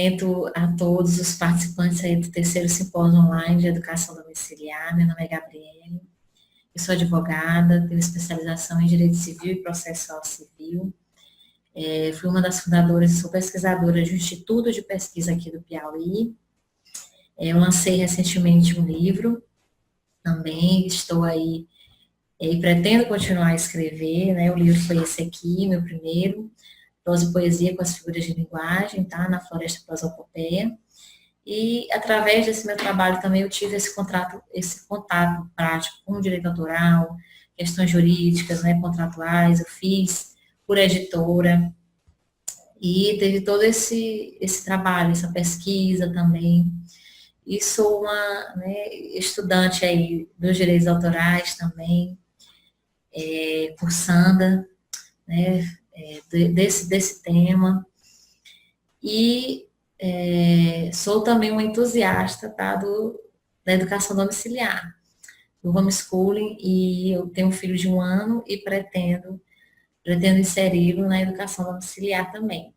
cumprimento a todos os participantes aí do terceiro simpósio online de educação domiciliar. Meu nome é Gabriele, eu sou advogada, tenho especialização em Direito Civil e Processual Civil. Fui uma das fundadoras e sou pesquisadora de um instituto de pesquisa aqui do Piauí. Eu lancei recentemente um livro, também estou aí e pretendo continuar a escrever, né? O livro foi esse aqui, meu primeiro, Prosa e Poesia com as Figuras de Linguagem, tá? Na Floresta Prosopopeia. E através desse meu trabalho também eu tive esse contato prático com o direito autoral, questões jurídicas, né, contratuais, eu fiz por editora, e teve todo esse trabalho, essa pesquisa também. E sou uma, né, estudante aí dos direitos autorais também, cursanda, né, desse tema. E sou também uma entusiasta, tá, da educação domiciliar, do homeschooling, e eu tenho um filho de 1 ano e pretendo inseri-lo na educação domiciliar também.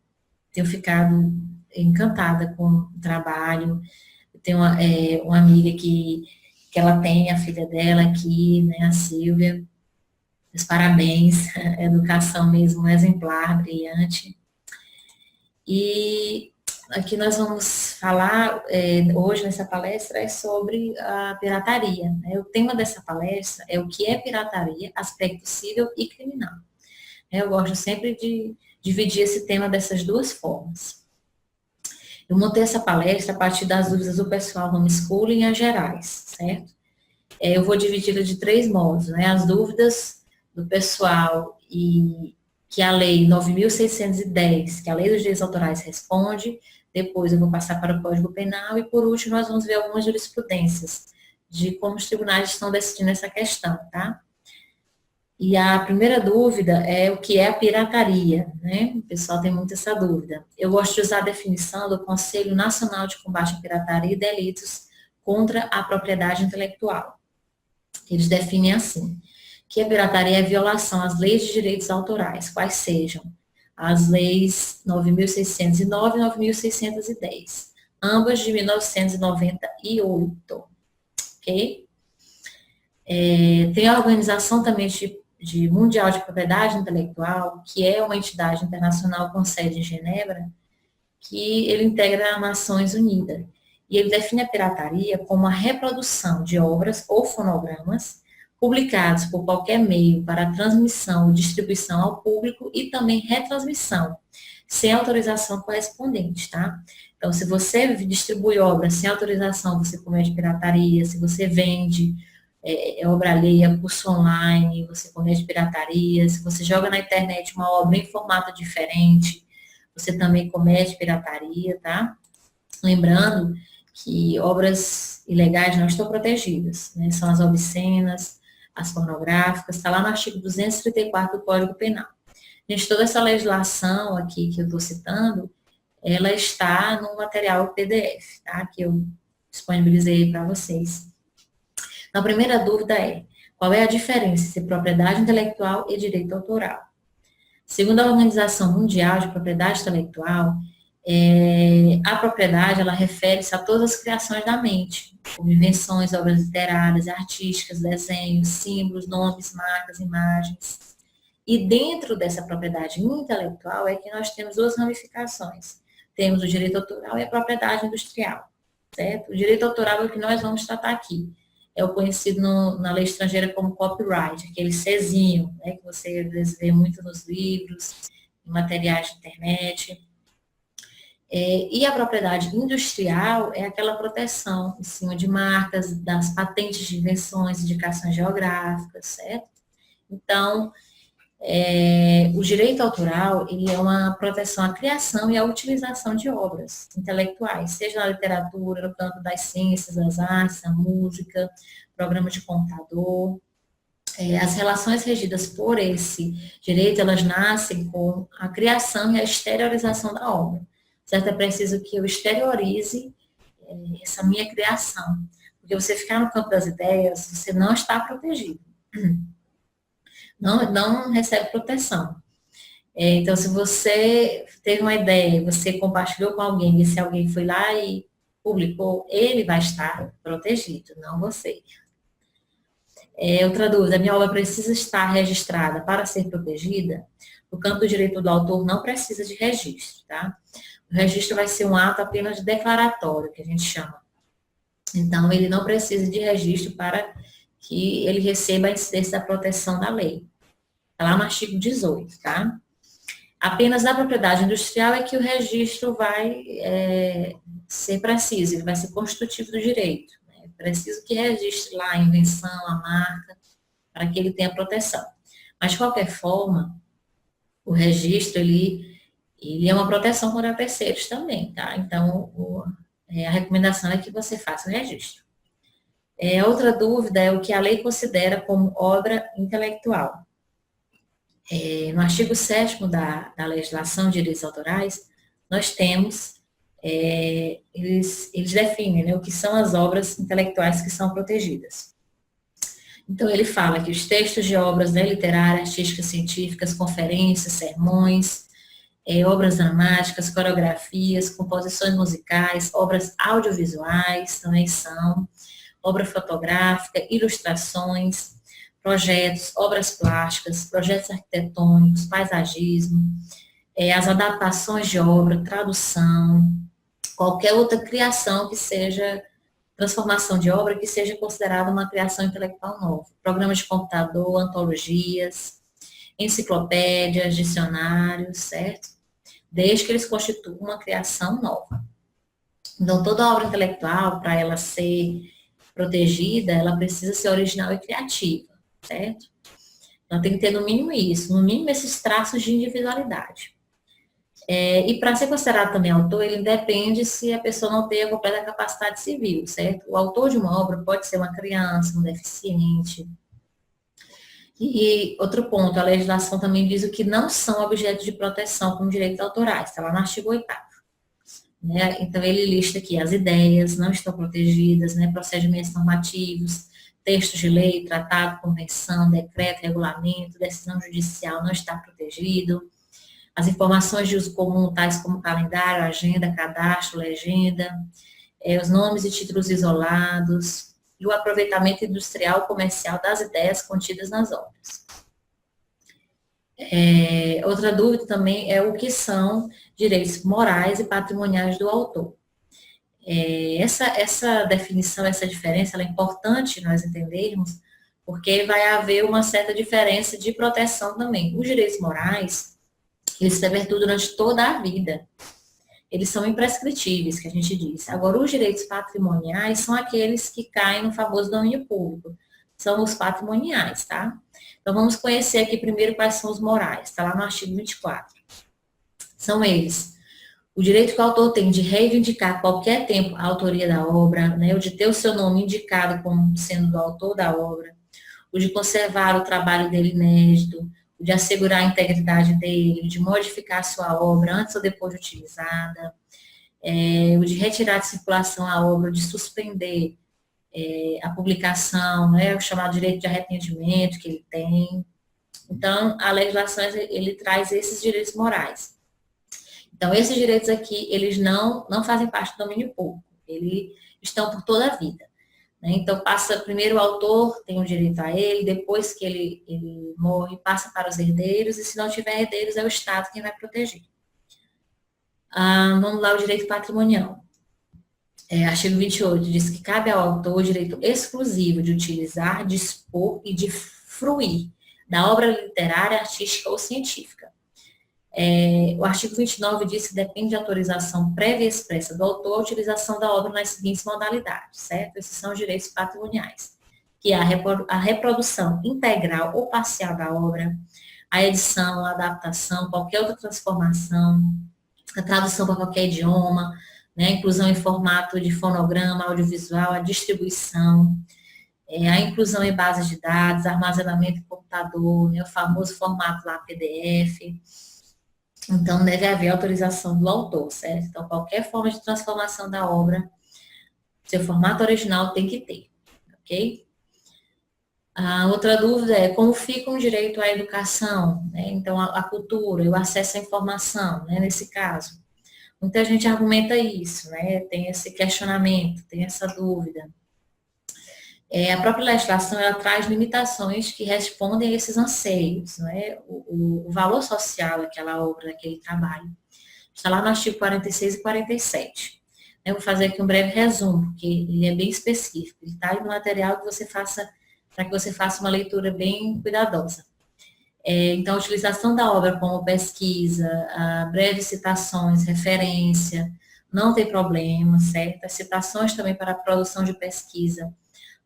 Tenho ficado encantada com o trabalho. Eu tenho uma amiga que ela tem a filha dela aqui, né, a Silvia. Meus parabéns, educação mesmo exemplar, brilhante. E aqui nós vamos falar, hoje nessa palestra, é sobre a pirataria, né? O tema dessa palestra é o que é pirataria, aspecto civil e criminal. Eu gosto sempre de dividir esse tema dessas duas formas. Eu montei essa palestra a partir das dúvidas do pessoal homeschooling as gerais, certo? Eu vou dividi-la de 3 modos, né? As dúvidas do pessoal e que a Lei 9.610, que a Lei dos Direitos Autorais responde, depois eu vou passar para o Código Penal e, por último, nós vamos ver algumas jurisprudências de como os tribunais estão decidindo essa questão, tá? E a primeira dúvida é o que é a pirataria, né? O pessoal tem muito essa dúvida. Eu gosto de usar a definição do Conselho Nacional de Combate à Pirataria e Delitos contra a Propriedade Intelectual. Eles definem assim, que a pirataria é a violação às leis de direitos autorais, quais sejam as leis 9.609 e 9.610, ambas de 1998, ok? Tem a Organização também de Mundial de Propriedade Intelectual, que é uma entidade internacional com sede em Genebra, que ele integra as Nações Unidas. E ele define a pirataria como a reprodução de obras ou fonogramas publicados por qualquer meio para transmissão ou distribuição ao público e também retransmissão, sem autorização correspondente, tá? Então, se você distribui obras sem autorização, você comete pirataria. Se você vende obra alheia, curso online, você comete pirataria. Se você joga na internet uma obra em formato diferente, você também comete pirataria, tá? Lembrando que obras ilegais não estão protegidas, né? São as obscenas, as pornográficas, está lá no artigo 234 do Código Penal. Gente, toda essa legislação aqui que eu estou citando, ela está no material PDF, tá? Que eu disponibilizei para vocês. Então, a primeira dúvida é, qual é a diferença entre propriedade intelectual e direito autoral? Segundo a Organização Mundial de Propriedade Intelectual, a propriedade, ela refere-se a todas as criações da mente, como invenções, obras literárias, artísticas, desenhos, símbolos, nomes, marcas, imagens. E dentro dessa propriedade intelectual é que nós temos 2 ramificações. Temos o direito autoral e a propriedade industrial, certo? O direito autoral é o que nós vamos tratar aqui. É o conhecido na lei estrangeira como copyright, aquele Czinho, né, que você às vezes vê muito nos livros, em materiais de internet. E a propriedade industrial é aquela proteção em cima de marcas, das patentes de invenções, indicações geográficas, certo? Então, o direito autoral, ele é uma proteção à criação e à utilização de obras intelectuais, seja na literatura, no campo das ciências, das artes, da música, programa de computador. As relações regidas por esse direito, elas nascem com a criação e a exteriorização da obra. Certo? É preciso que eu exteriorize essa minha criação. Porque você ficar no campo das ideias, você não está protegido. Não recebe proteção. Então, se você teve uma ideia, você compartilhou com alguém, e se alguém foi lá e publicou, ele vai estar protegido, não você. Outra dúvida, minha obra precisa estar registrada para ser protegida? No campo do direito do autor não precisa de registro, tá? O registro vai ser um ato apenas declaratório, que a gente chama. Então, ele não precisa de registro para que ele receba a incidência da proteção da lei. Está lá no artigo 18, tá? Apenas na propriedade industrial é que o registro vai ser preciso, ele vai ser constitutivo do direito. É preciso que registre lá a invenção, a marca, para que ele tenha proteção. Mas, de qualquer forma, o registro, ele é uma proteção contra terceiros também, tá? Então, a recomendação é que você faça o registro. Outra dúvida é o que a lei considera como obra intelectual. No artigo 7º da legislação de direitos autorais, nós temos, eles definem, né, o que são as obras intelectuais que são protegidas. Então, ele fala que os textos de obras, né, literárias, artísticas, científicas, conferências, sermões, obras dramáticas, coreografias, composições musicais, obras audiovisuais também são, obra fotográfica, ilustrações, projetos, obras plásticas, projetos arquitetônicos, paisagismo, as adaptações de obra, tradução, qualquer outra criação que seja, transformação de obra que seja considerada uma criação intelectual nova. Programas de computador, antologias, enciclopédias, dicionários, certo? Desde que eles constituam uma criação nova. Então, toda obra intelectual, para ela ser protegida, ela precisa ser original e criativa, certo? Então, tem que ter no mínimo isso, no mínimo esses traços de individualidade. E para ser considerado também autor, ele depende se a pessoa não tem a completa capacidade civil, certo? O autor de uma obra pode ser uma criança, um deficiente. E outro ponto, a legislação também diz o que não são objetos de proteção como direitos autorais, está lá no artigo 8º. Né? Então, ele lista aqui as ideias não estão protegidas, né? Procedimentos normativos, textos de lei, tratado, convenção, decreto, regulamento, decisão judicial não está protegido. As informações de uso comum, tais como calendário, agenda, cadastro, legenda, os nomes e títulos isolados, e o aproveitamento industrial comercial das ideias contidas nas obras. Outra dúvida também é o que são direitos morais e patrimoniais do autor. Essa definição, essa diferença, ela é importante nós entendermos, porque vai haver uma certa diferença de proteção também. Os direitos morais, eles têm virtude durante toda a vida. Eles são imprescritíveis, que a gente diz. Agora, os direitos patrimoniais são aqueles que caem no famoso domínio público. São os patrimoniais, tá? Então, vamos conhecer aqui primeiro quais são os morais. Está lá no artigo 24. São eles. O direito que o autor tem de reivindicar a qualquer tempo a autoria da obra, né? O de ter o seu nome indicado como sendo do autor da obra. O de conservar o trabalho dele inédito, de assegurar a integridade dele, de modificar a sua obra antes ou depois de utilizada, o de retirar de circulação a obra, de suspender a publicação, né, o chamado direito de arrependimento que ele tem. Então, a legislação, ele traz esses direitos morais. Então, esses direitos aqui, eles não fazem parte do domínio público, eles estão por toda a vida. Então, passa primeiro o autor, tem o direito a ele, depois que ele morre, passa para os herdeiros, e se não tiver herdeiros, é o Estado quem vai proteger. Vamos lá, o direito patrimonial. Artigo 28 diz que cabe ao autor o direito exclusivo de utilizar, dispor e de fruir da obra literária, artística ou científica. O artigo 29 diz que depende de autorização prévia e expressa do autor a utilização da obra nas seguintes modalidades, certo? Esses são os direitos patrimoniais, que é a reprodução integral ou parcial da obra, a edição, a adaptação, qualquer outra transformação, a tradução para qualquer idioma, né? A inclusão em formato de fonograma, audiovisual, a distribuição, a inclusão em bases de dados, armazenamento em computador, né? O famoso formato lá PDF. Então, deve haver autorização do autor, certo? Então, qualquer forma de transformação da obra, seu formato original tem que ter, ok? A outra dúvida é como fica o direito à educação, né? Então, a cultura, o acesso à informação, né, nesse caso. Muita gente argumenta isso, né? Tem esse questionamento, tem essa dúvida. A própria legislação ela traz limitações que respondem a esses anseios, né? O valor social daquela obra, daquele trabalho. Está lá no artigo 46 e 47. Eu vou fazer aqui um breve resumo, porque ele é bem específico. Ele está aí no material que você faça, para que você faça uma leitura bem cuidadosa. Então, a utilização da obra como pesquisa, breves citações, referência, não tem problema, certo? As citações também para a produção de pesquisa,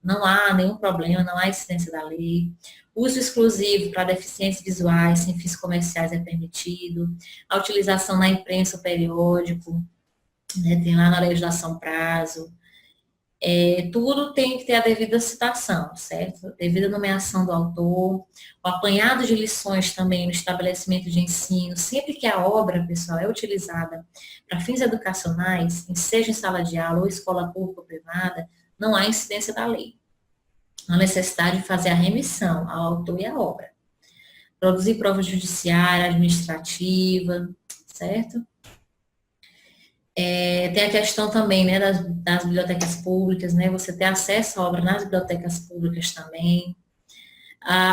não há nenhum problema, não há incidência da lei. Uso exclusivo para deficientes visuais, sem fins comerciais é permitido. A utilização na imprensa ou periódico, né, tem lá na legislação prazo. Tudo tem que ter a devida citação, certo? Devida nomeação do autor, o apanhado de lições também no estabelecimento de ensino, sempre que a obra, pessoal, é utilizada para fins educacionais, seja em sala de aula ou escola pública ou privada, não há incidência da lei. A necessidade de fazer a remissão ao autor e à obra. Produzir prova judiciária, administrativa, certo? Tem a questão também, né, das bibliotecas públicas, né, você ter acesso à obra nas bibliotecas públicas também.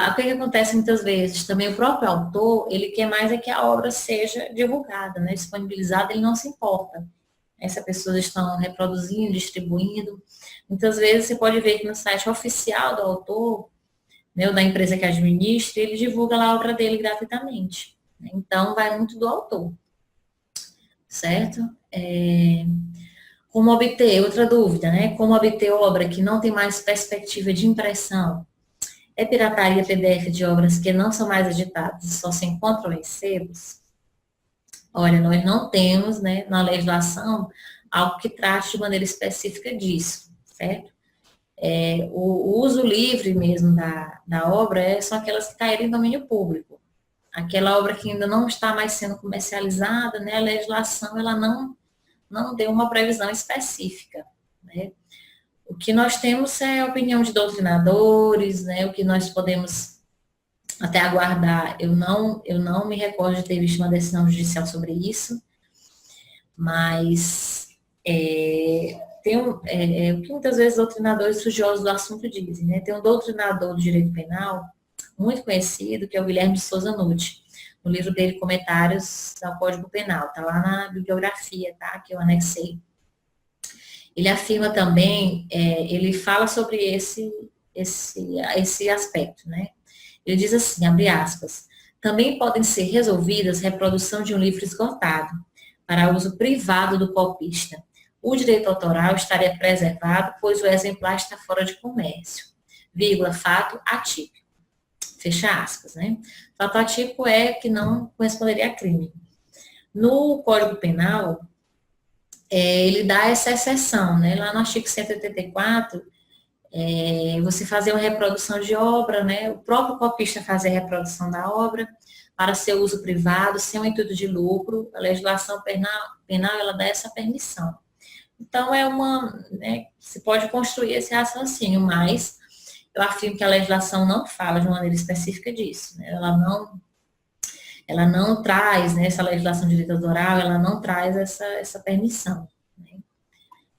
O que acontece muitas vezes? Também o próprio autor, ele quer mais é que a obra seja divulgada, né, disponibilizada, ele não se importa. Essas pessoas estão reproduzindo, distribuindo. Muitas vezes você pode ver que no site oficial do autor, né, ou da empresa que administra, ele divulga lá a obra dele gratuitamente. Então, vai muito do autor, certo? Como obter, outra dúvida, né? Como obter obra que não tem mais perspectiva de impressão? É pirataria PDF de obras que não são mais editadas e só se encontram em sebos? Olha, nós não temos, né, na legislação, algo que trate de maneira específica disso, certo? O uso livre mesmo da obra são aquelas que caírem em domínio público. Aquela obra que ainda não está mais sendo comercializada, né, a legislação, ela não deu uma previsão específica, né? O que nós temos é a opinião de doutrinadores, né, o que nós podemos até aguardar. Eu não me recordo de ter visto uma decisão judicial sobre isso, mas o que muitas vezes doutrinadores estudiosos do assunto dizem, né? Tem um doutrinador do direito penal muito conhecido, que é o Guilherme de Souza Nutti. No livro dele, Comentários ao Código Penal, está lá na bibliografia, tá? Que eu anexei. Ele afirma também, ele fala sobre esse aspecto, né? Ele diz assim, abre aspas, também podem ser resolvidas reprodução de um livro esgotado, para uso privado do copista. O direito autoral estaria preservado, pois o exemplar está fora de comércio. Vírgula, fato atípico. Fecha aspas, né? Fato atípico é que não corresponderia a crime. No Código Penal, ele dá essa exceção, né? Lá no artigo 184, você fazer uma reprodução de obra, né? O próprio copista fazer a reprodução da obra para seu uso privado, sem o intuito de lucro, a legislação penal ela dá essa permissão. Então, né, se pode construir esse raciocínio, mas eu afirmo que a legislação não fala de uma maneira específica disso, né? Ela não traz, né, essa legislação de direito autoral, ela não traz essa permissão, né?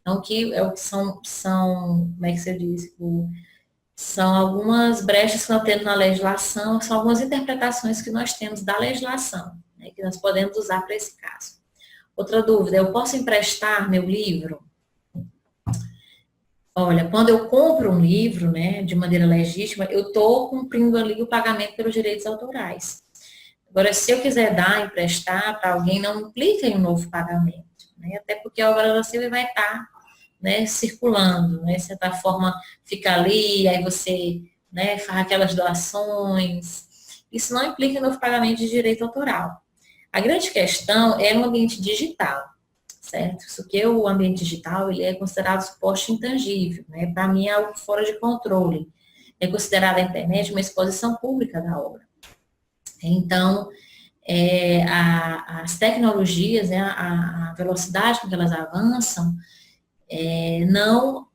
Então, o que são, como é que você diz, são algumas brechas que nós temos na legislação, são algumas interpretações que nós temos da legislação, né, que nós podemos usar para esse caso. Outra dúvida, eu posso emprestar meu livro? Olha, quando eu compro um livro, né, de maneira legítima, eu estou cumprindo ali o pagamento pelos direitos autorais. Agora, se eu quiser emprestar para alguém, não implica em um novo pagamento, né? Até porque a obra sempre vai estar, né, circulando, né? De certa forma, fica ali, aí você, né, faz aquelas doações. Isso não implica em novo pagamento de direito autoral. A grande questão é no ambiente digital, certo? Isso que o ambiente digital, ele é considerado suporte intangível, né? Para mim é algo fora de controle. É considerada a internet uma exposição pública da obra. Então, as tecnologias, né, a velocidade com que elas avançam, não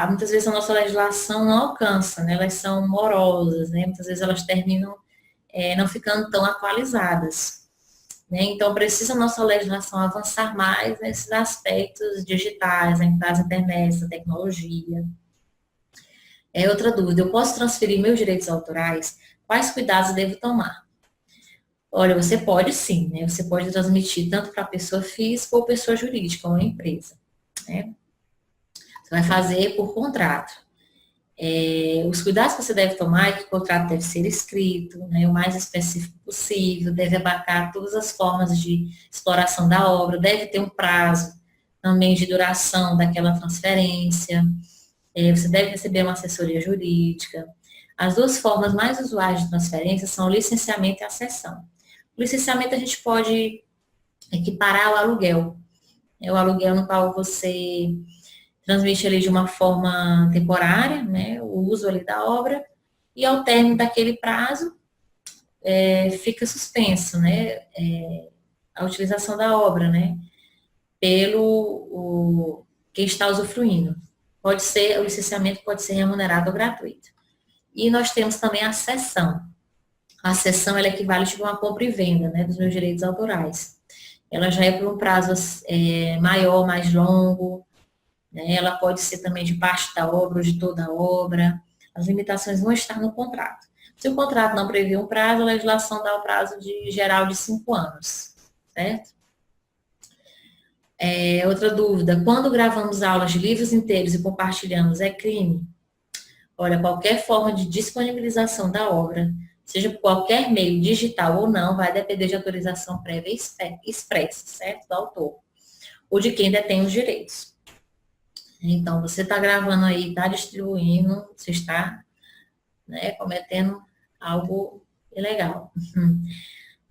muitas vezes a nossa legislação não alcança, né? Elas são morosas, né? Muitas vezes elas terminam não ficando tão atualizadas, né? Então, precisa a nossa legislação avançar mais nesses aspectos digitais, das internet, da tecnologia. Outra dúvida, eu posso transferir meus direitos autorais? Quais cuidados devo tomar? Olha, você pode sim, né? Você pode transmitir tanto para pessoa física ou pessoa jurídica, ou uma empresa, né? Você vai fazer por contrato. Os cuidados que você deve tomar é que o contrato deve ser escrito, né, o mais específico possível, deve abarcar todas as formas de exploração da obra, deve ter um prazo também de duração daquela transferência, você deve receber uma assessoria jurídica. As duas formas mais usuais de transferência são o licenciamento e a cessão. O licenciamento a gente pode equiparar ao aluguel, o aluguel no qual você transmite ali de uma forma temporária, né, o uso ali da obra, e ao término daquele prazo, fica suspenso, né, a utilização da obra, né, pelo quem está usufruindo. Pode ser, o licenciamento pode ser remunerado ou gratuito. E nós temos também a cessão. A cessão, ela é equivalente a uma compra e venda, né, dos meus direitos autorais. Ela já é por um prazo maior, mais longo, né? Ela pode ser também de parte da obra ou de toda a obra. As limitações vão estar no contrato. Se o contrato não prevê um prazo, a legislação dá o prazo geral de 5 anos, certo? Outra dúvida, quando gravamos aulas de livros inteiros e compartilhamos, é crime? Olha, qualquer forma de disponibilização da obra, seja por qualquer meio, digital ou não, vai depender de autorização prévia expressa, certo? Do autor, ou de quem detém os direitos. Então, você está gravando aí, está distribuindo, você está, né, cometendo algo ilegal.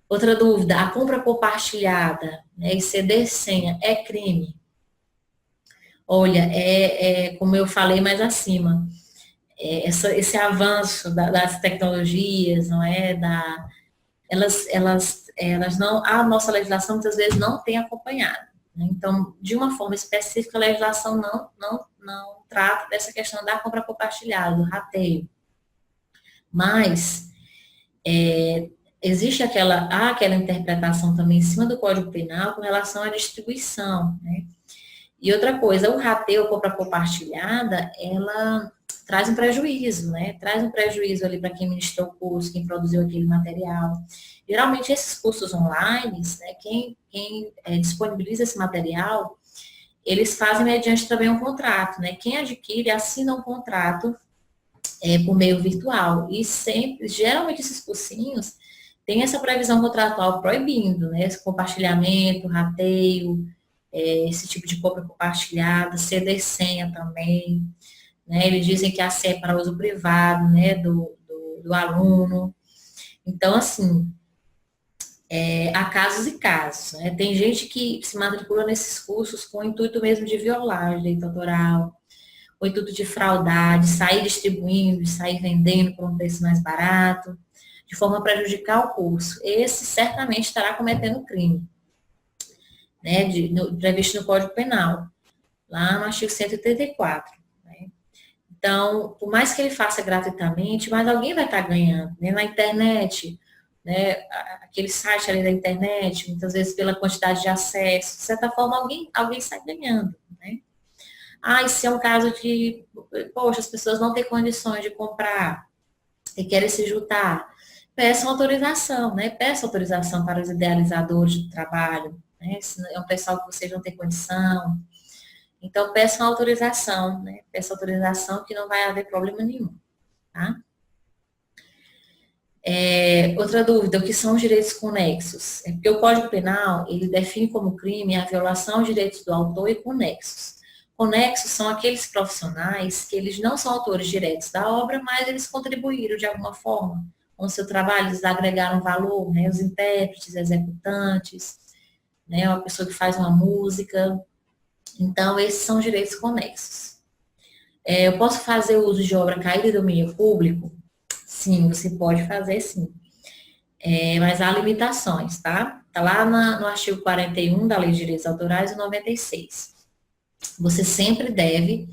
Outra dúvida, a compra compartilhada, né, e ceder senha é crime? Olha, como eu falei mais acima, esse avanço das tecnologias, não é, elas não, a nossa legislação muitas vezes não tem acompanhado. Né? Então, de uma forma específica, a legislação não trata dessa questão da compra compartilhada, do rateio. Mas existe aquela interpretação também em cima do Código Penal com relação à distribuição, né? E outra coisa, o rateio, a compra compartilhada, ela traz um prejuízo, né? Traz um prejuízo ali para quem ministrou o curso, quem produziu aquele material. Geralmente, esses cursos online, né, quem disponibiliza esse material, eles fazem mediante também um contrato, né? Quem adquire assina um contrato por meio virtual. E sempre, geralmente, esses cursinhos têm essa previsão contratual proibindo, né? Esse compartilhamento, rateio, esse tipo de compra compartilhada, ceder senha também, né? Eles dizem que a senha é para uso privado, né, do aluno. Então, assim, há casos e casos, né? Tem gente que se matricula nesses cursos com o intuito mesmo de violar o direito autoral, com o intuito de fraudar, de sair distribuindo, de sair vendendo por um preço mais barato, de forma a prejudicar o curso. Esse certamente estará cometendo crime, né, previsto no Código Penal, lá no artigo 184. Né? Então, por mais que ele faça gratuitamente, mas alguém vai estar ganhando, né? Na internet, né, aquele site ali da internet, muitas vezes pela quantidade de acesso, de certa forma alguém sai ganhando, né? E se é um caso de, poxa, as pessoas não têm condições de comprar e querem se juntar, peçam autorização, né? Peçam autorização para os idealizadores do trabalho, né? Se é um pessoal que vocês não têm condição, então peçam autorização, né? Peçam autorização que não vai haver problema nenhum, tá? Outra dúvida, o que são os direitos conexos? Porque o Código Penal, ele define como crime a violação aos direitos do autor e conexos. Conexos são aqueles profissionais que eles não são autores diretos da obra, mas eles contribuíram de alguma forma com o seu trabalho, eles agregaram valor, né? Os intérpretes, executantes, né? Uma pessoa que faz uma música. Então, esses são os direitos conexos. Eu posso fazer uso de obra caída em domínio público? Sim, você pode fazer sim. Mas há limitações, tá? Está lá no artigo 41 da Lei de Direitos Autorais e 96. Você sempre deve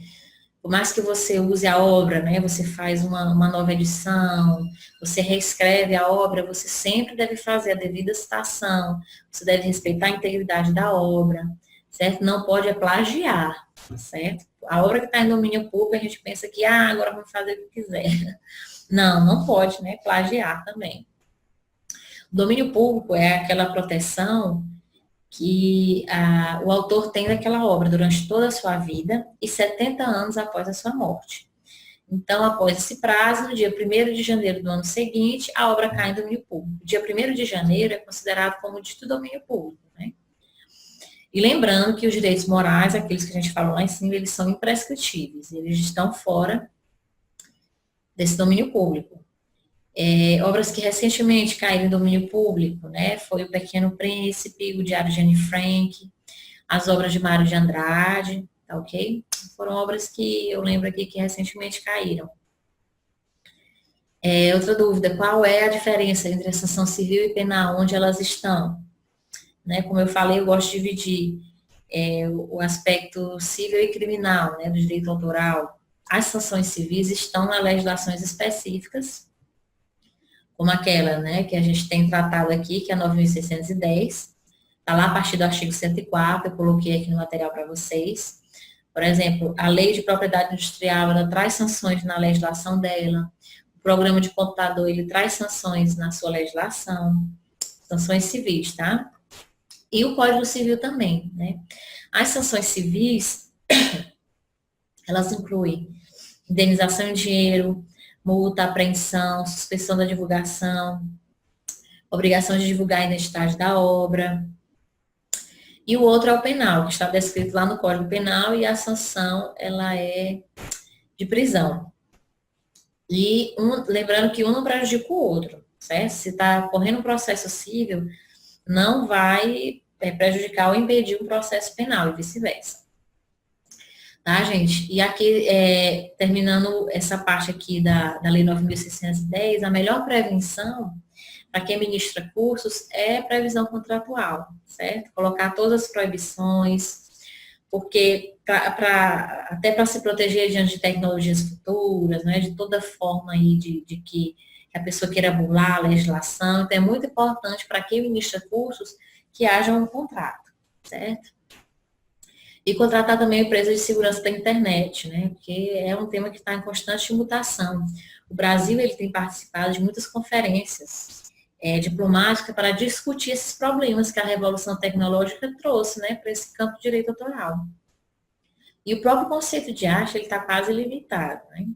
por mais que você use a obra, né, você faz uma nova edição, você reescreve a obra, você sempre deve fazer a devida citação, você deve respeitar a integridade da obra, certo? Não pode plagiar, certo? A obra que está em domínio público, a gente pensa que, agora vamos fazer o que quiser. Não, não pode, né, plagiar também. O domínio público é aquela proteção que o autor tem daquela obra durante toda a sua vida e 70 anos após a sua morte. Então, após esse prazo, no dia 1º de janeiro do ano seguinte, a obra cai em domínio público. Dia 1º de janeiro é considerado como dito domínio público, né? E lembrando que os direitos morais, aqueles que a gente falou lá em cima, eles são imprescritíveis, eles estão fora desse domínio público. Obras que recentemente caíram em domínio público, né? Foi O Pequeno Príncipe, O Diário de Anne Frank, as obras de Mário de Andrade, tá ok? Foram obras que eu lembro aqui que recentemente caíram. Outra dúvida, qual é a diferença entre a sanção civil e penal, onde elas estão? Né? Como eu falei, eu gosto de dividir o aspecto civil e criminal, né, do direito autoral. As sanções civis estão nas legislações específicas, como aquela, né, que a gente tem tratado aqui, que é a 9.610, está lá a partir do artigo 104, eu coloquei aqui no material para vocês. Por exemplo, a lei de propriedade industrial, ela traz sanções na legislação dela, o programa de computador, ele traz sanções na sua legislação, sanções civis, tá? E o Código Civil também, né? As sanções civis, elas incluem indenização em dinheiro, multa, apreensão, suspensão da divulgação, obrigação de divulgar a identidade da obra. E o outro é o penal, que está descrito lá no Código Penal, e a sanção, ela é de prisão. E lembrando que um não prejudica o outro, certo? Se está correndo um processo civil, não vai prejudicar ou impedir um processo penal e vice-versa. Tá, gente? E aqui, terminando essa parte aqui da Lei 9.610, a melhor prevenção para quem ministra cursos é previsão contratual, certo? Colocar todas as proibições, porque até para se proteger diante de tecnologias futuras, né, de toda forma aí de que a pessoa queira burlar a legislação, então é muito importante para quem ministra cursos que haja um contrato, certo? E contratar também empresas de segurança da internet, né? Porque é um tema que está em constante mutação. O Brasil, ele tem participado de muitas conferências diplomáticas para discutir esses problemas que a revolução tecnológica trouxe, né, para esse campo de direito autoral. E o próprio conceito de arte, ele está quase limitado, né?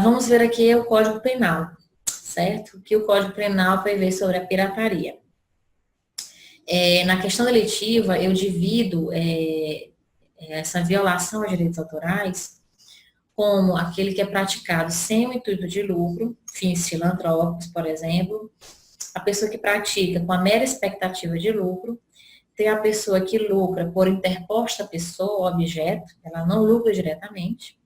Vamos ver aqui o Código Penal, certo? O que o Código Penal prevê sobre a pirataria. Na questão delictiva, eu divido essa violação a direitos autorais como aquele que é praticado sem o intuito de lucro, fins filantrópicos, por exemplo, a pessoa que pratica com a mera expectativa de lucro, tem a pessoa que lucra por interposta pessoa, objeto, ela não lucra diretamente,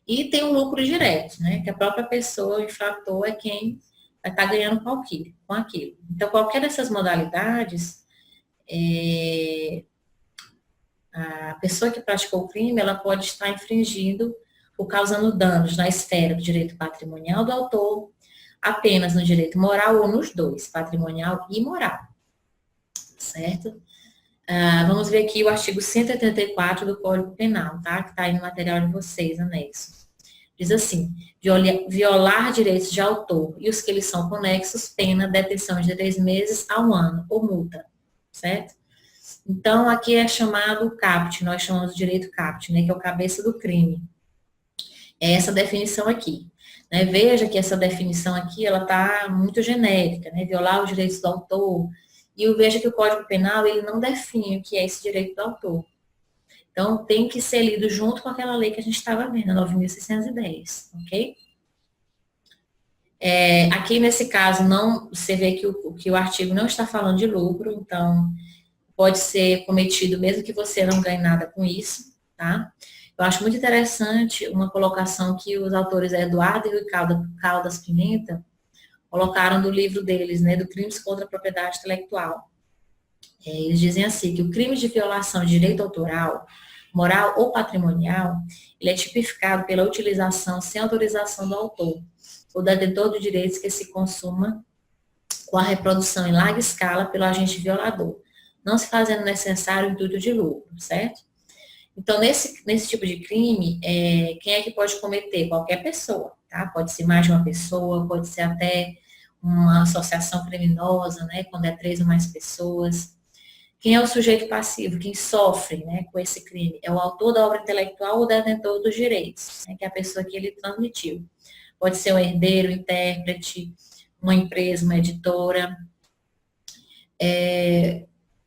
e tem o lucro direto, né, que a própria pessoa, o infrator, é quem vai estar ganhando com aquilo. Então, qualquer dessas modalidades, a pessoa que praticou o crime, ela pode estar infringindo ou causando danos na esfera do direito patrimonial do autor, apenas no direito moral ou nos dois, patrimonial e moral, certo? Vamos ver aqui o artigo 184 do Código Penal, tá? Que está aí no material de vocês, anexo. Diz assim, violar direitos de autor e os que lhes são conexos, pena, detenção de 3 meses a 1 ano, ou multa, certo? Então, aqui é chamado CAPT, nós chamamos de direito CAPT, né, que é o cabeça do crime. É essa definição aqui. Né? Veja que essa definição aqui, ela está muito genérica, né? Violar os direitos do autor. E veja que o Código Penal, ele não define o que é esse direito do autor. Então, tem que ser lido junto com aquela lei que a gente estava vendo, a 9.610, ok? Aqui, nesse caso, você vê que o artigo não está falando de lucro, então, pode ser cometido mesmo que você não ganhe nada com isso, tá? Eu acho muito interessante uma colocação que os autores Eduardo e Rui Caldas Pimenta colocaram do livro deles, né, do Crimes contra a Propriedade Intelectual. Eles dizem assim, que o crime de violação de direito autoral, moral ou patrimonial, ele é tipificado pela utilização sem autorização do autor ou detentor de direitos que se consuma com a reprodução em larga escala pelo agente violador, não se fazendo necessário o intuito de lucro, certo? Então, nesse tipo de crime, quem é que pode cometer? Qualquer pessoa, tá? Pode ser mais de uma pessoa, pode ser até uma associação criminosa, né? Quando é 3 ou mais pessoas. Quem é o sujeito passivo? Quem sofre, né, com esse crime? É o autor da obra intelectual ou o detentor dos direitos, né, que é a pessoa que ele transmitiu. Pode ser um herdeiro, um intérprete, uma empresa, uma editora.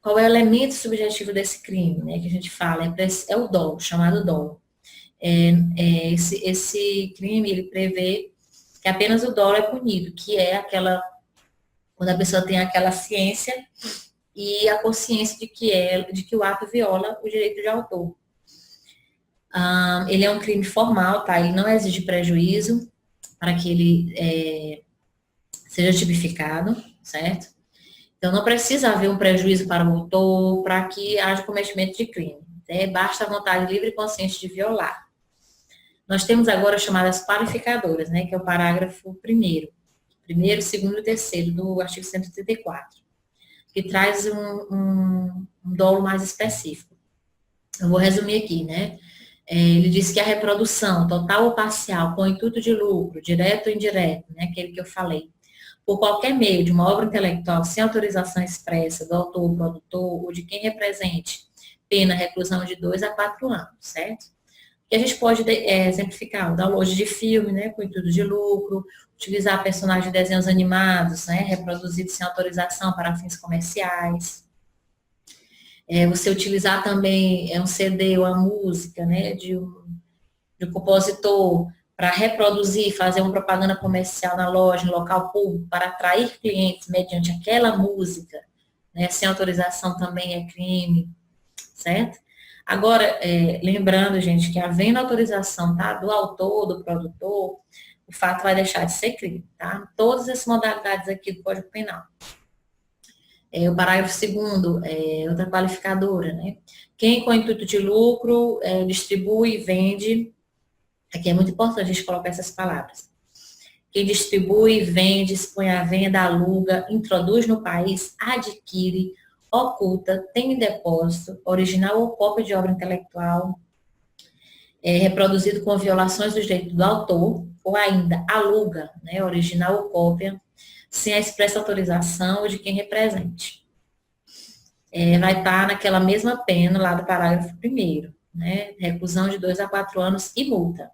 Qual é o elemento subjetivo desse crime, né, que a gente fala? É o dolo, chamado dolo. Esse crime, ele prevê que apenas o dolo é punido, que é quando a pessoa tem aquela ciência e a consciência de que o ato viola o direito de autor. Ele é um crime formal, tá? Ele não exige prejuízo para que ele seja tipificado, certo? Então, não precisa haver um prejuízo para o autor para que haja cometimento de crime. Basta a vontade livre e consciente de violar. Nós temos agora as chamadas qualificadoras, né? Que é o parágrafo primeiro, segundo e terceiro do artigo 134. Que traz um dolo mais específico. Eu vou resumir aqui, né? Ele diz que a reprodução, total ou parcial, com intuito de lucro, direto ou indireto, né? Aquele que eu falei, por qualquer meio de uma obra intelectual sem autorização expressa do autor, produtor ou de quem represente, pena reclusão de 2 a 4 anos, certo? E a gente pode exemplificar o download de filme, né, com intuito de lucro, utilizar personagens de desenhos animados, né, reproduzidos sem autorização para fins comerciais. Você utilizar também um CD ou a música, né, de um compositor para reproduzir, fazer uma propaganda comercial na loja, no local público, para atrair clientes mediante aquela música, né, sem autorização também é crime, certo? Agora, lembrando, gente, que havendo autorização, tá, do autor, do produtor, o fato vai deixar de ser crime, tá? Todas essas modalidades aqui do Código Penal. O parágrafo 2º, outra qualificadora, né? Quem com intuito de lucro distribui e vende, aqui é muito importante a gente colocar essas palavras. Quem distribui, vende, expõe à venda, aluga, introduz no país, adquire, oculta, tem em depósito, original ou cópia de obra intelectual, reproduzido com violações do direito do autor, ou ainda aluga, né, original ou cópia, sem a expressa autorização de quem represente. Vai estar naquela mesma pena lá do parágrafo 1º, né, reclusão de 2 a 4 anos e multa.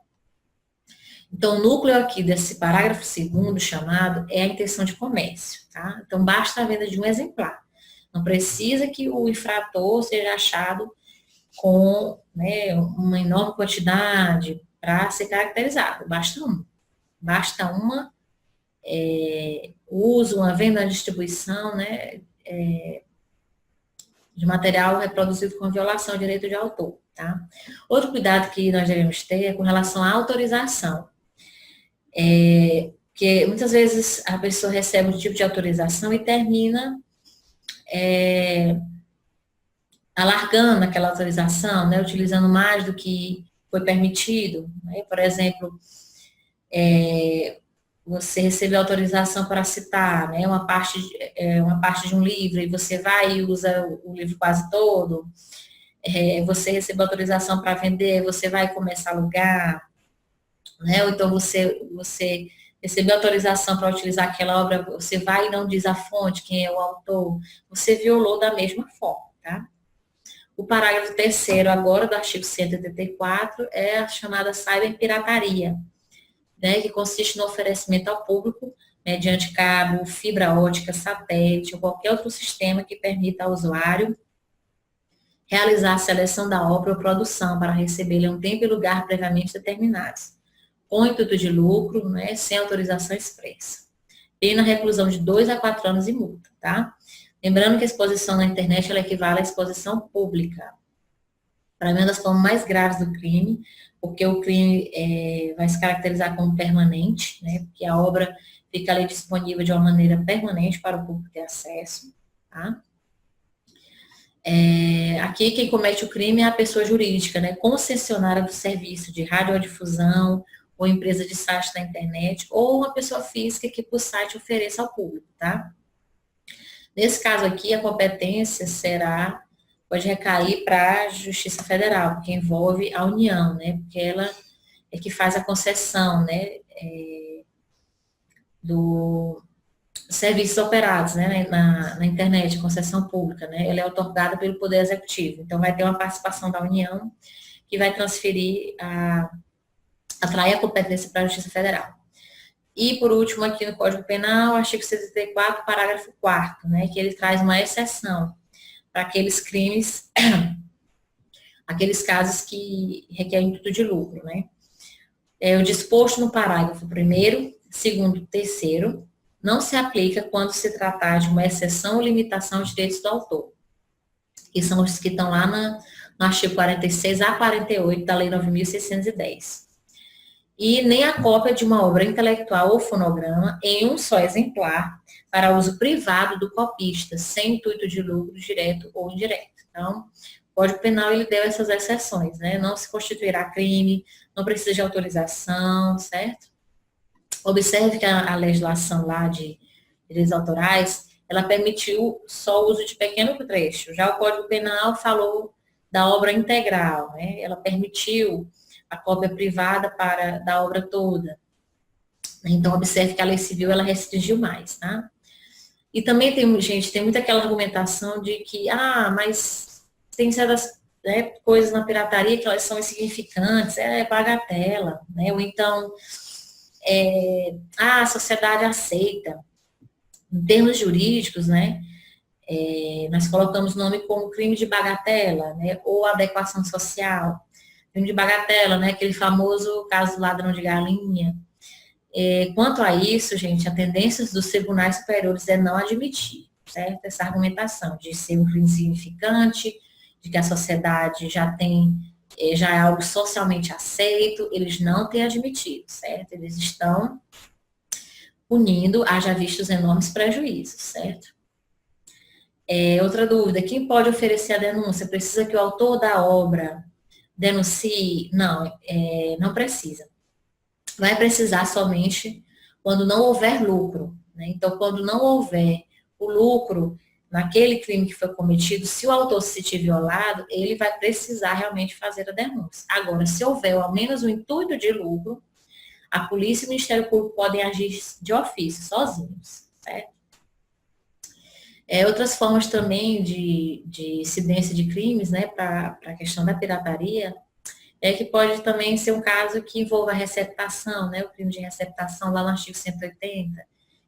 Então, o núcleo aqui desse parágrafo 2º chamado é a intenção de comércio, tá? Então, basta a venda de um exemplar. Não precisa que o infrator seja achado com, né, uma enorme quantidade para ser caracterizado. Basta uso, uma venda, uma distribuição, né, de material reproduzido com violação do direito de autor, tá? Outro cuidado que nós devemos ter é com relação à autorização. Que muitas vezes a pessoa recebe um tipo de autorização e termina alargando aquela autorização, né, utilizando mais do que foi permitido, né? Por exemplo, você recebeu autorização para citar, né, uma parte de um livro e você vai e usa o livro quase todo, você recebeu autorização para vender, você vai começar a alugar, né, ou então você recebeu autorização para utilizar aquela obra, você vai e não diz a fonte, quem é o autor, você violou da mesma forma, tá? O parágrafo 3º agora do artigo 184 é a chamada cyberpirataria, né, que consiste no oferecimento ao público, mediante cabo, fibra ótica, satélite ou qualquer outro sistema que permita ao usuário realizar a seleção da obra ou produção para recebê-la em um tempo e lugar previamente determinados, com intuito de lucro, né, sem autorização expressa. Pena reclusão de 2 a 4 anos e multa, tá? Lembrando que a exposição na internet ela equivale à exposição pública. Para mim, é uma das formas mais graves do crime, porque o crime vai se caracterizar como permanente, né? Porque a obra fica ali disponível de uma maneira permanente para o público ter acesso, tá? Aqui quem comete o crime é a pessoa jurídica, né? Concessionária do serviço de radiodifusão ou empresa de site na internet, ou uma pessoa física que por site ofereça ao público, tá? Nesse caso aqui, a competência pode recair para a Justiça Federal, porque envolve a União, né? Porque ela é que faz a concessão, né? Do serviços operados, né, na internet, concessão pública, né, ela é otorgada pelo Poder Executivo. Então, vai ter uma participação da União que vai transferir, atrair a competência para a Justiça Federal. E, por último, aqui no Código Penal, artigo 64, parágrafo 4º, né, que ele traz uma exceção para aqueles crimes, aqueles casos que requerem intuito de lucro, né. O disposto no parágrafo 1º, 2º, 3º, não se aplica quando se tratar de uma exceção ou limitação de direitos do autor, que são os que estão lá no artigo 46 a 48 da Lei 9.610. E nem a cópia de uma obra intelectual ou fonograma em um só exemplar para uso privado do copista, sem intuito de lucro direto ou indireto. Então, o Código Penal, ele deu essas exceções, né? Não se constituirá crime, não precisa de autorização, certo? Observe que a legislação lá de direitos autorais, ela permitiu só o uso de pequeno trecho. Já o Código Penal falou da obra integral, né? Ela permitiu a cópia privada da obra toda. Então, observe que a lei civil, ela restringiu mais, tá? E também tem muita aquela argumentação de que, mas tem certas, né, coisas na pirataria que elas são insignificantes, bagatela, né? Ou então, a sociedade aceita. Em termos jurídicos, né, nós colocamos o nome como crime de bagatela, né, ou adequação social. Crime de bagatela, né, aquele famoso caso do ladrão de galinha. Quanto a isso, gente, a tendência dos tribunais superiores é não admitir, certo? Essa argumentação de ser um crime insignificante, de que a sociedade já é algo socialmente aceito, eles não têm admitido, certo? Eles estão punindo, haja visto os enormes prejuízos, certo? Outra dúvida, quem pode oferecer a denúncia? Precisa que o autor da obra denuncie? Não, não precisa. Vai precisar somente quando não houver lucro, né? Então, quando não houver o lucro naquele crime que foi cometido, se o autor se sentir violado, ele vai precisar realmente fazer a denúncia. Agora, se houver ao menos o intuito de lucro, a polícia e o Ministério Público podem agir de ofício, sozinhos, certo? Outras formas também de incidência de crimes, né, para a questão da pirataria, que pode também ser um caso que envolva a receptação, né, o crime de receptação lá no artigo 180,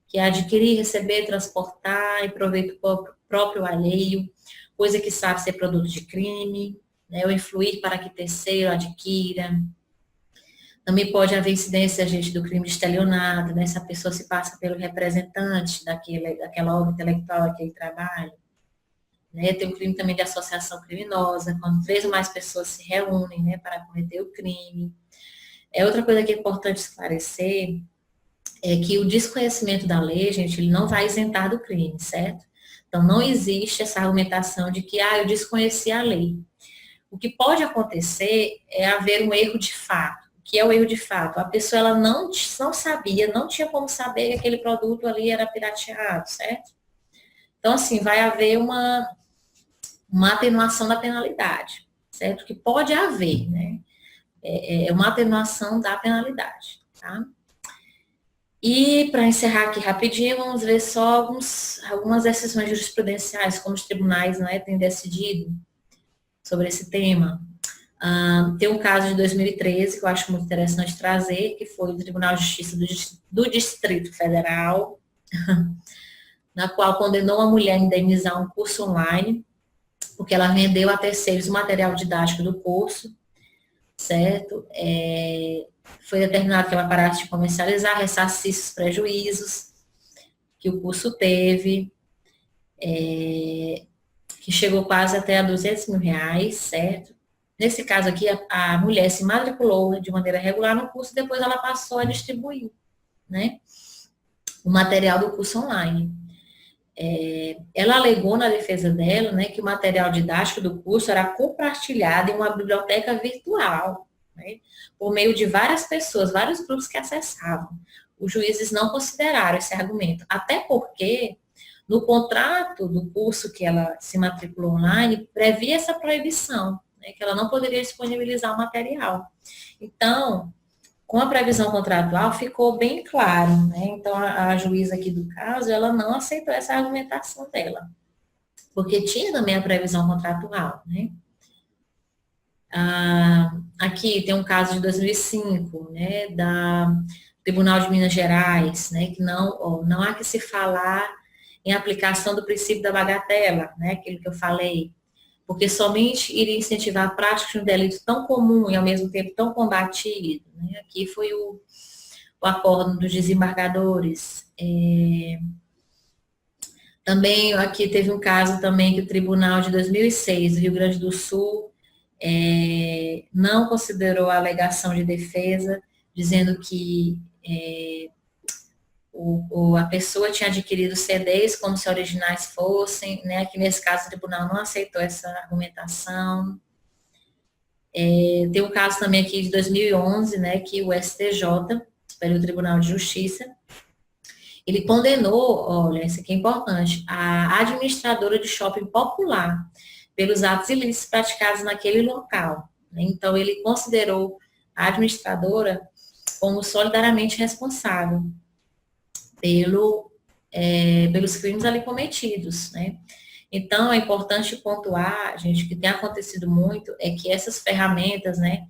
que é adquirir, receber, transportar em proveito próprio alheio, coisa que sabe ser produto de crime, né, ou influir para que terceiro adquira. Também pode haver incidência, gente, do crime de estelionato, né, se a pessoa se passa pelo representante daquela obra intelectual, aquele trabalho. Né, tem o crime também de associação criminosa, quando 3 ou mais pessoas se reúnem, né, para cometer o crime. Outra coisa que é importante esclarecer é que o desconhecimento da lei, gente, ele não vai isentar do crime, certo? Então, não existe essa argumentação de que, eu desconheci a lei. O que pode acontecer é haver um erro de fato. O que é o erro de fato? A pessoa, ela não sabia, não tinha como saber que aquele produto ali era pirateado, certo? Então, assim, vai haver uma atenuação da penalidade, certo? Que pode haver, né? Uma atenuação da penalidade, tá? E, para encerrar aqui rapidinho, vamos ver só algumas decisões jurisprudenciais, como os tribunais, né, têm decidido sobre esse tema. Tem um caso de 2013 que eu acho muito interessante trazer, que foi o Tribunal de Justiça do Distrito Federal, na qual condenou uma mulher a indenizar um curso online, porque ela vendeu a terceiros o material didático do curso, certo? Foi determinado que ela parasse de comercializar, ressarcisse os prejuízos que o curso teve, que chegou quase até a R$200 mil, certo? Nesse caso aqui, a mulher se matriculou de maneira regular no curso, depois ela passou a distribuir, né, o material do curso online. Ela alegou na defesa dela, né, que o material didático do curso era compartilhado em uma biblioteca virtual, né, por meio de várias pessoas, vários grupos que acessavam. Os juízes não consideraram esse argumento, até porque no contrato do curso que ela se matriculou online, previa essa proibição, né, que ela não poderia disponibilizar o material. Então, com a previsão contratual, ficou bem claro, né? Então, a juíza aqui do caso, ela não aceitou essa argumentação dela, porque tinha também a previsão contratual, né? Aqui tem um caso de 2005, né, da Tribunal de Minas Gerais, né, que não há que se falar em aplicação do princípio da bagatela, né, aquilo que eu falei, porque somente iria incentivar a prática de um delito tão comum e ao mesmo tempo tão combatido, né. Aqui foi o acordo dos desembargadores. Também aqui teve um caso também que o Tribunal de 2006 do Rio Grande do Sul não considerou a alegação de defesa, dizendo que a pessoa tinha adquirido CDs como se originais fossem, né? Que nesse caso o tribunal não aceitou essa argumentação. Tem um caso também aqui de 2011, né? Que o STJ, Superior Tribunal de Justiça, ele condenou, olha, isso aqui é importante, a administradora de shopping popular pelos atos ilícitos praticados naquele local. Né? Então, ele considerou a administradora como solidariamente responsável pelos crimes ali cometidos, né? Então, é importante pontuar, gente, que tem acontecido muito, é que essas ferramentas, né,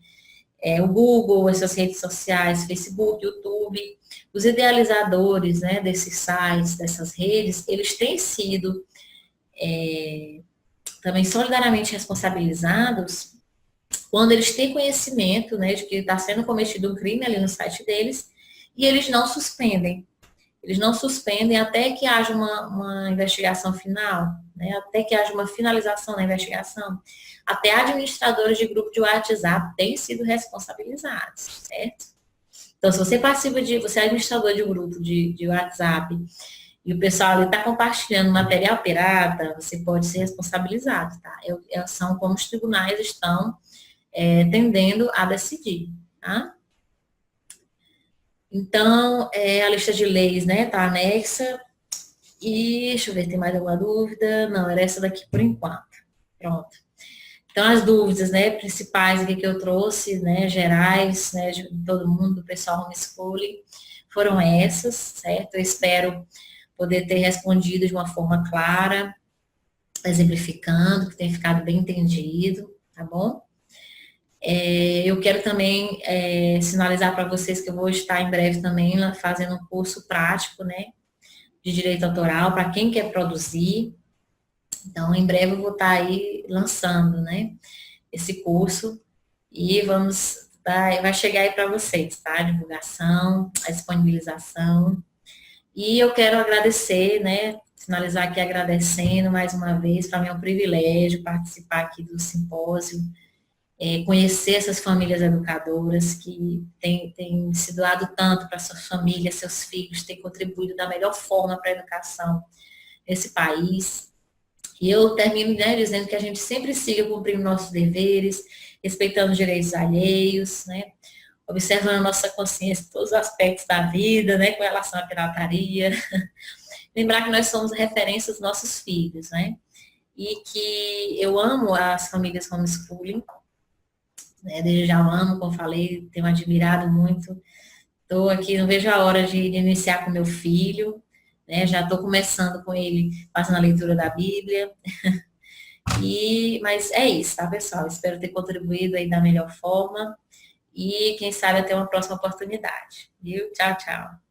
o Google, essas redes sociais, Facebook, YouTube, os idealizadores, né, desses sites, dessas redes, eles têm sido também solidariamente responsabilizados quando eles têm conhecimento, né, de que está sendo cometido um crime ali no site deles e eles não suspendem. Eles não suspendem até que haja uma investigação final, né, até que haja uma finalização da investigação. Até administradores de grupo de WhatsApp têm sido responsabilizados, certo? Então, se você participa você é administrador de um grupo de WhatsApp e o pessoal ali está compartilhando material pirata, você pode ser responsabilizado, tá? São como os tribunais estão tendendo a decidir, tá? Então, a lista de leis, né, tá anexa. E, deixa eu ver, tem mais alguma dúvida? Não, era essa daqui por enquanto. Pronto. Então, as dúvidas, né, principais aqui que eu trouxe, né, gerais, né, de todo mundo, do pessoal homeschooling, foram essas, certo? Eu espero poder ter respondido de uma forma clara, exemplificando, que tenha ficado bem entendido, tá bom? Eu quero também sinalizar para vocês que eu vou estar em breve também fazendo um curso prático, né, de direito autoral, para quem quer produzir. Então, em breve eu vou estar aí lançando, né, esse curso e vai chegar aí para vocês, tá? A divulgação, a disponibilização. E eu quero agradecer, né, finalizar aqui agradecendo mais uma vez, para mim é um privilégio participar aqui do simpósio, conhecer essas famílias educadoras que têm se doado tanto para suas famílias, seus filhos, têm contribuído da melhor forma para a educação nesse país. E eu termino, né, dizendo que a gente sempre siga cumprindo nossos deveres, respeitando os direitos alheios, né, observando a nossa consciência em todos os aspectos da vida, né, com relação à pirataria. Lembrar que nós somos referência dos nossos filhos, né, e que eu amo as famílias homeschooling, né, desde já eu amo, como falei, tenho admirado muito. Estou aqui, não vejo a hora de iniciar com meu filho, né, já estou começando com ele, fazendo a leitura da Bíblia. Mas é isso, tá, pessoal? Espero ter contribuído aí da melhor forma e, quem sabe, até uma próxima oportunidade. Viu? Tchau, tchau.